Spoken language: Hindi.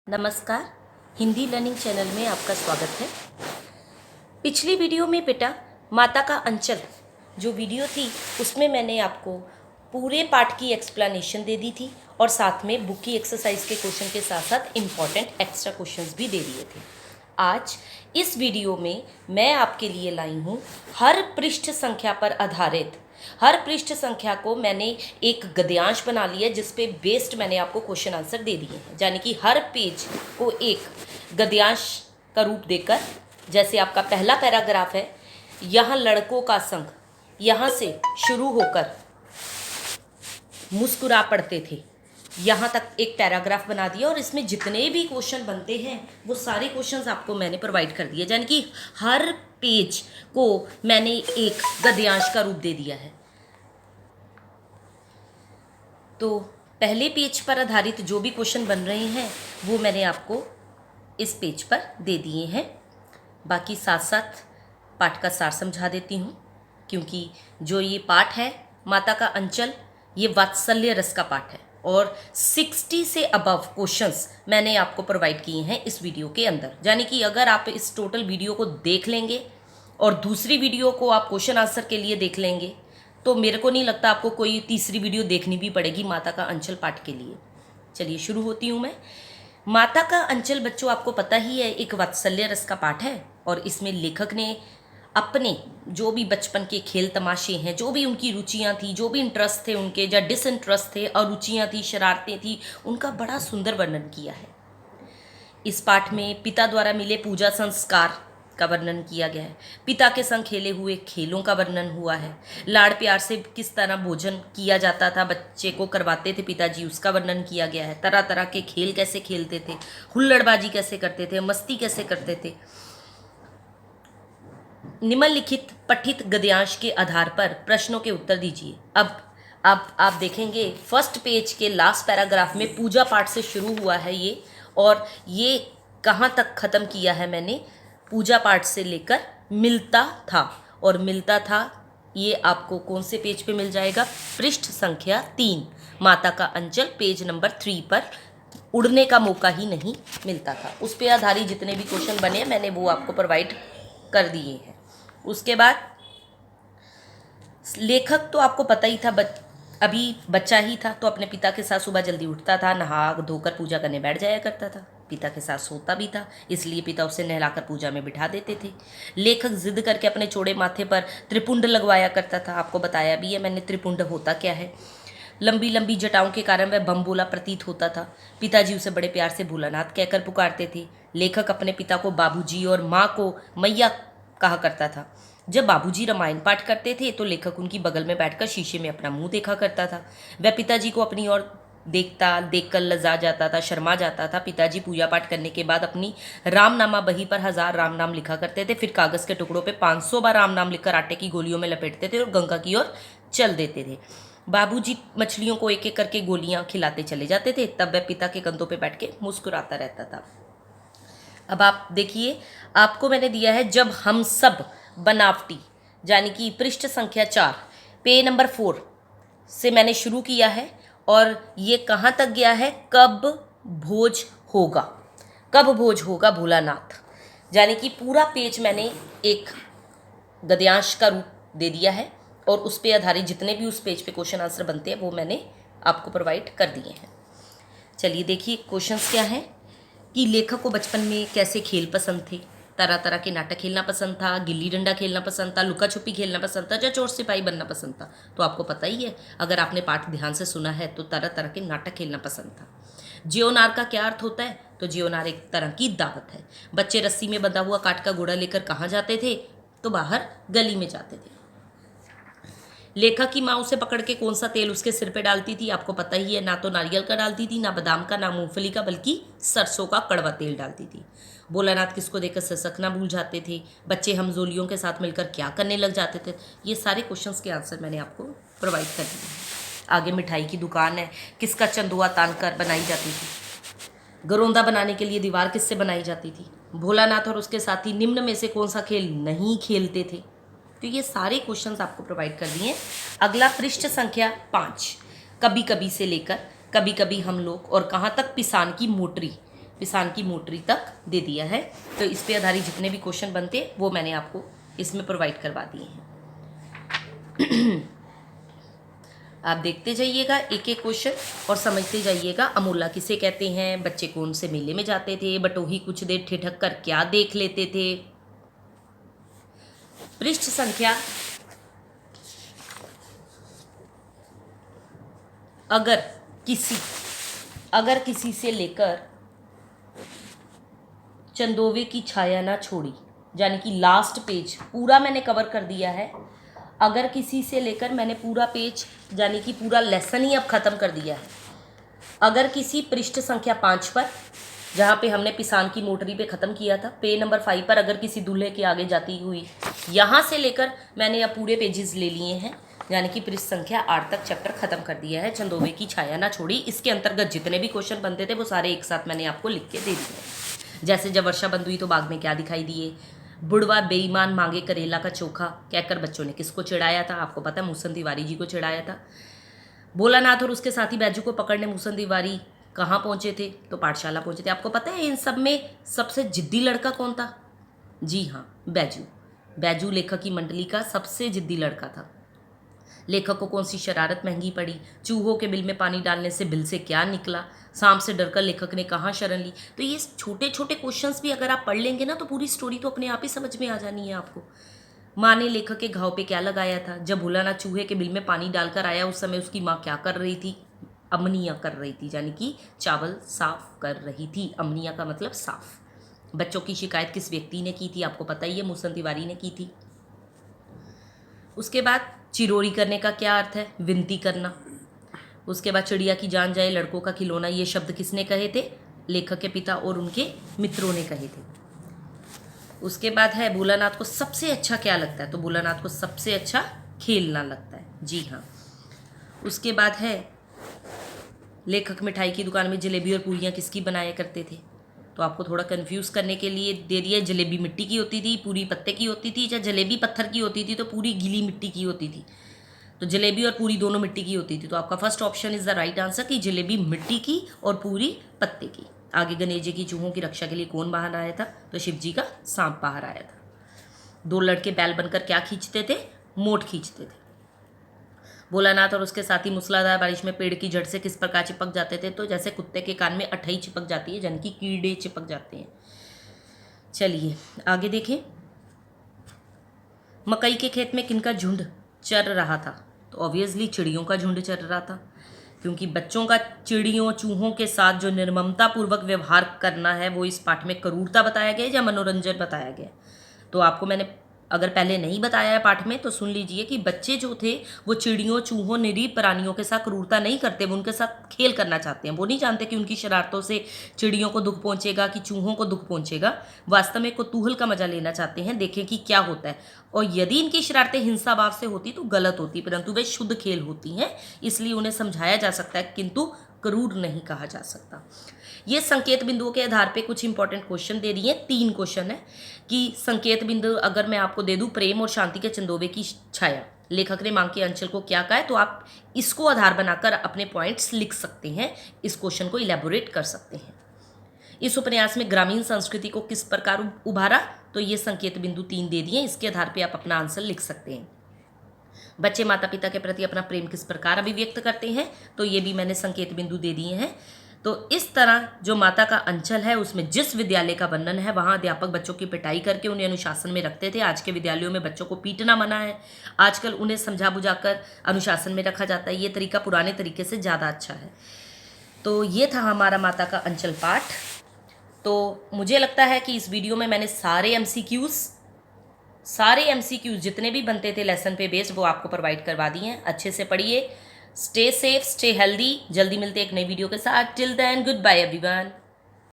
नमस्कार, हिंदी लर्निंग चैनल में आपका स्वागत है। पिछली वीडियो में बेटा माता का अंचल जो वीडियो थी उसमें मैंने आपको पूरे पाठ की एक्सप्लेनेशन दे दी थी और साथ में बुक की एक्सरसाइज के क्वेश्चन के साथ साथ इम्पॉर्टेंट एक्स्ट्रा क्वेश्चंस भी दे दिए थे। आज इस वीडियो में मैं आपके लिए लाई हूँ हर पृष्ठ संख्या पर आधारित हर पृष्ठ संख्या को मैंने एक गद्यांश बना लिया जिस पे बेस्ड मैंने आपको क्वेश्चन आंसर दे दिए हैं, यानी कि हर पेज को एक गद्यांश का रूप देकर, जैसे आपका पहला पैराग्राफ है, यहाँ लड़कों का संग, यहाँ से शुरू होकर मुस्कुरा पड़ते थे, यहाँ तक एक पैराग्राफ बना दिया और इसमें जितने भी क्वेश्चन बनते हैं वो सारे क्वेश्चंस आपको मैंने प्रोवाइड कर दिए, यानी कि हर पेज को मैंने एक गद्यांश का रूप दे दिया है। तो पहले पेज पर आधारित जो भी क्वेश्चन बन रहे हैं वो मैंने आपको इस पेज पर दे दिए हैं। बाकी साथ साथ पाठ का सार समझा देती हूँ, क्योंकि जो ये पाठ है माता का अंचल, ये वात्सल्य रस का पाठ है और 60 से अबव क्वेश्चंस मैंने आपको प्रोवाइड किए हैं इस वीडियो के अंदर। यानी कि अगर आप इस टोटल वीडियो को देख लेंगे और दूसरी वीडियो को आप क्वेश्चन आंसर के लिए देख लेंगे तो मेरे को नहीं लगता आपको कोई तीसरी वीडियो देखनी भी पड़ेगी माता का अंचल पाठ के लिए। चलिए शुरू होती हूँ मैं। माता का अंचल बच्चों आपको पता ही है एक वात्सल्य रस का पाठ है और इसमें लेखक ने अपने जो भी बचपन के खेल तमाशे हैं, जो भी उनकी रुचियां थी, जो भी इंटरेस्ट थे उनके, या डिसइंटरेस्ट थे, अरुचियां थी, शरारतें थी, उनका बड़ा सुंदर वर्णन किया है। इस पाठ में पिता द्वारा मिले पूजा संस्कार का वर्णन किया गया है, पिता के संग खेले हुए खेलों का वर्णन हुआ है, लाड़ प्यार से किस तरह भोजन किया जाता था, बच्चे को करवाते थे पिताजी, उसका वर्णन किया गया है, तरह तरह के खेल कैसे खेलते थे, हुल्लड़बाजी कैसे करते थे, मस्ती कैसे करते थे। निम्नलिखित पठित गद्यांश के आधार पर प्रश्नों के उत्तर दीजिए। अब आप देखेंगे फर्स्ट पेज के लास्ट पैराग्राफ में पूजा पाठ से शुरू हुआ है ये, और ये कहाँ तक ख़त्म किया है मैंने, पूजा पाठ से लेकर मिलता था, और मिलता था ये आपको कौन से पेज पे मिल जाएगा, पृष्ठ संख्या 3, माता का अंचल पेज नंबर 3 पर। उड़ने का मौका ही नहीं मिलता था, उस पे आधारित जितने भी क्वेश्चन बने मैंने वो आपको प्रोवाइड कर दिए हैं। उसके बाद लेखक तो आपको पता ही था, अभी बच्चा ही था तो अपने पिता के साथ सुबह जल्दी उठता था, नहा धोकर पूजा करने बैठ जाया करता था, पिता के साथ सोता भी था, इसलिए पिता उसे नहलाकर पूजा में बिठा देते थे। लेखक जिद करके अपने चौड़े माथे पर त्रिपुंड लगवाया करता था, आपको बताया भी है मैंने त्रिपुंड होता क्या है। लंबी लंबी जटाओं के कारण वह बमबोला प्रतीत होता था, पिताजी उसे बड़े प्यार से भोलानाथ कहकर पुकारते थे। लेखक अपने पिता को बाबूजी और माँ को मैया कहा करता था। जब बाबूजी रामायण पाठ करते थे तो लेखक उनकी बगल में बैठकर शीशे में अपना मुंह देखा करता था। वह पिताजी को अपनी ओर देखकर लजा जाता था, शर्मा जाता था। पिताजी पूजा पाठ करने के बाद अपनी रामनामा बही पर 1000 राम नाम लिखा करते थे, फिर कागज़ के टुकड़ों पे 500 बार राम नाम लिखकर आटे की गोलियों में लपेटते थे और गंगा की ओर चल देते थे। बाबूजी मछलियों को एक एक करके गोलियां खिलाते चले जाते थे, तब वह पिता के कंधों पे बैठ के मुस्कुराता रहता था। अब आप देखिए, आपको मैंने दिया है जब हम सब बनावटी, यानी कि पृष्ठ संख्या 4 पेज नंबर 4 से मैंने शुरू किया है और ये कहाँ तक गया है, कब भोज होगा, कब भोज होगा भोलानाथ, यानी कि पूरा पेज मैंने एक गद्यांश का रूप दे दिया है और उस पे आधारित जितने भी उस पेज पे क्वेश्चन आंसर बनते हैं वो मैंने आपको प्रोवाइड कर दिए हैं। चलिए देखिए क्वेश्चंस क्या हैं कि लेखक को बचपन में कैसे खेल पसंद थे, तरह तरह के नाटक खेलना पसंद था, गिल्ली डंडा खेलना पसंद था, लुका छुपी खेलना पसंद था, या चोर सिपाही बनना पसंद था। तो आपको पता ही है, अगर आपने पाठ ध्यान से सुना है तो तरह तरह के नाटक खेलना पसंद था। जियोनार का क्या अर्थ होता है, तो जियोनार एक तरह की दावत है। बच्चे रस्सी में बंधा हुआ काठ का घोड़ा लेकर कहाँ जाते थे, तो बाहर गली में जाते थे। लेखक की माँ उसे पकड़ के कौन सा तेल उसके सिर पे डालती थी, आपको पता ही है, ना तो नारियल का डालती थी, ना बादाम का, ना मूंगफली का, बल्कि सरसों का कड़वा तेल डालती थी। भोलानाथ किसको देखकर ससकना भूल जाते थे, बच्चे हमजोलियों के साथ मिलकर क्या करने लग जाते थे। ये सारे क्वेश्चंस के आंसर मैंने आपको प्रोवाइड कर दिए हैं। आगे मिठाई की दुकान है, किसका चंदुआ तान कर बनाई जाती थी। गरोंदा बनाने के लिए दीवार किससे बनाई जाती थी। भोलानाथ और उसके साथी निम्न में से कौन सा खेल नहीं खेलते थे। तो ये सारे क्वेश्चंस आपको प्रोवाइड कर दिए। अगला पृष्ठ संख्या 5, कभी कभी से लेकर कभी कभी हम लोग और कहाँ तक पिसान की मोटरी, पिसान की मोटरी तक दे दिया है। तो इस पे आधारित जितने भी क्वेश्चन बनते हैं वो मैंने आपको इसमें प्रोवाइड करवा दिए हैं। आप देखते जाइएगा एक एक क्वेश्चन और समझते जाइएगा। अमोला किसे कहते हैं, बच्चे कौन से मेले में जाते थे, बटोही कुछ देर ठिठक कर क्या देख लेते थे, पृष्ठ संख्या अगर किसी से लेकर चंदोवे की छाया ना छोड़ी, यानी कि लास्ट पेज पूरा मैंने कवर कर दिया है। अगर किसी से लेकर मैंने पूरा पेज यानी कि पूरा लेसन ही अब ख़त्म कर दिया है। अगर किसी पृष्ठ संख्या 5 पर, जहाँ पे हमने पिसान की मोटरी पे ख़त्म किया था, पे नंबर 5 पर अगर किसी दूल्हे के आगे जाती हुई, यहाँ से लेकर मैंने अब पूरे पेजेस ले लिए हैं, यानी कि पृष्ठ संख्या 8 तक चैप्टर ख़त्म कर दिया है। चंदोवे की छाया ना छोड़ी, इसके अंतर्गत जितने भी क्वेश्चन बनते थे वो सारे एक साथ मैंने आपको लिख के दे दिए। जैसे जब वर्षा बंद हुई तो बाग में क्या दिखाई दिए, बुढ़वा बेईमान मांगे करेला का चोखा कहकर बच्चों ने किसको चिढ़ाया था, आपको पता है मूसन तिवारी जी को चिढ़ाया था। भोलानाथ और उसके साथी बैजू को पकड़ने मूसन तिवारी कहाँ पहुँचे थे, तो पाठशाला पहुँचे थे। आपको पता है इन सब में सबसे जिद्दी लड़का कौन था, जी हाँ बैजू लेखक की मंडली का सबसे जिद्दी लड़का था। लेखक को कौन सी शरारत महंगी पड़ी, चूहों के बिल में पानी डालने से बिल से क्या निकला, सांप से डरकर लेखक ने कहाँ शरण ली। तो ये छोटे छोटे क्वेश्चंस भी अगर आप पढ़ लेंगे ना तो पूरी स्टोरी तो अपने आप ही समझ में आ जानी है आपको। माँ ने लेखक के घाव पे क्या लगाया था, जब भोलानाथ चूहे के बिल में पानी डालकर आया उस समय उसकी माँ क्या कर रही थी, अमनिया कर रही थी, यानी कि चावल साफ कर रही थी। अमनिया का मतलब साफ। बच्चों की शिकायत किस व्यक्ति ने की थी, आपको पता ही है मूसन तिवारी ने की थी। उसके बाद चिरोरी करने का क्या अर्थ है, विनती करना। उसके बाद चिड़िया की जान जाए लड़कों का खिलौना, ये शब्द किसने कहे थे, लेखक के पिता और उनके मित्रों ने कहे थे। उसके बाद है भोलानाथ को सबसे अच्छा क्या लगता है, तो भोलानाथ को सबसे अच्छा खेलना लगता है, जी हाँ। उसके बाद है लेखक मिठाई की दुकान में जलेबी और पूरियाँ किसकी बनाया करते थे, तो आपको थोड़ा कंफ्यूज करने के लिए दे दिया, जलेबी मिट्टी की होती थी, पूरी पत्ते की होती थी, या जलेबी पत्थर की होती थी तो पूरी गीली मिट्टी की होती थी। तो जलेबी और पूरी दोनों मिट्टी की होती थी, तो आपका first option is the right answer कि जलेबी मिट्टी की और पूरी पत्ते की। आगे गणेश जी की चूहों की रक्षा के लिए कौन बाहर आया था, तो शिव जी का सांप बाहर आया था। दो लड़के बैल बनकर क्या खींचते थे, मोट खींचते थे। भोलानाथ और उसके साथी मूसलाधार बारिश में पेड़ की जड़ से किस प्रकार चिपक जाते थे, तो जैसे कुत्ते के कान में अठई चिपक जाती है, यानी कि कीड़े चिपक जाते हैं। चलिए आगे देखें। मकई के खेत में किनका झुंड चर रहा था, तो ऑब्वियसली चिड़ियों का झुंड चर रहा था, क्योंकि बच्चों का चिड़ियों चूहों के साथ जो निर्ममता पूर्वक व्यवहार करना है वो इस पाठ में क्रूरता बताया गया या मनोरंजन बताया गया। तो आपको मैंने अगर पहले नहीं बताया है पाठ में तो सुन लीजिए कि बच्चे जो थे वो चिड़ियों चूहों निरीह प्राणियों के साथ क्रूरता नहीं करते, वो उनके साथ खेल करना चाहते हैं। वो नहीं जानते कि उनकी शरारतों से चिड़ियों को दुख पहुंचेगा कि चूहों को दुख पहुंचेगा। वास्तव में कुतूहल का मजा लेना चाहते हैं, देखें कि क्या होता है। और यदि इनकी शरारतें हिंसा भाव से होती तो गलत होती, परंतु वे शुद्ध खेल होती हैं, इसलिए उन्हें समझाया जा सकता है किंतु क्रूर नहीं कहा जा सकता। ये संकेत बिंदुओं के आधार पे कुछ इंपॉर्टेंट क्वेश्चन दे दिए, 3 क्वेश्चन है कि संकेत बिंदु अगर मैं आपको दे दूं प्रेम और शांति के चंदोवे की छाया, लेखक ने मांग के अंचल को क्या कहा है, तो आप इसको आधार बनाकर अपने पॉइंट्स लिख सकते हैं, इस क्वेश्चन को इलेबोरेट कर सकते हैं। इस उपन्यास में ग्रामीण संस्कृति को किस प्रकार उभारा, तो ये संकेत बिंदु 3 दे दिए, इसके आधार पर आप अपना आंसर लिख सकते हैं। बच्चे माता पिता के प्रति अपना प्रेम किस प्रकार अभिव्यक्त करते हैं, तो ये भी मैंने संकेत बिंदु दे दिए हैं। तो इस तरह जो माता का अंचल है उसमें जिस विद्यालय का वर्णन है वहाँ अध्यापक बच्चों की पिटाई करके उन्हें अनुशासन में रखते थे। आज के विद्यालयों में बच्चों को पीटना मना है, आजकल उन्हें समझा बुझाकर अनुशासन में रखा जाता है। ये तरीका पुराने तरीके से ज़्यादा अच्छा है। तो ये था हमारा माता का अंचल पाठ। तो मुझे लगता है कि इस वीडियो में मैंने सारे एमसीक्यूज जितने भी बनते थे लेसन पे बेस्ड वो आपको प्रोवाइड करवा दिए हैं। अच्छे से पढ़िए, स्टे सेफ, स्टे हेल्दी। जल्दी मिलते हैं एक नई वीडियो के साथ। Till then good bye everyone.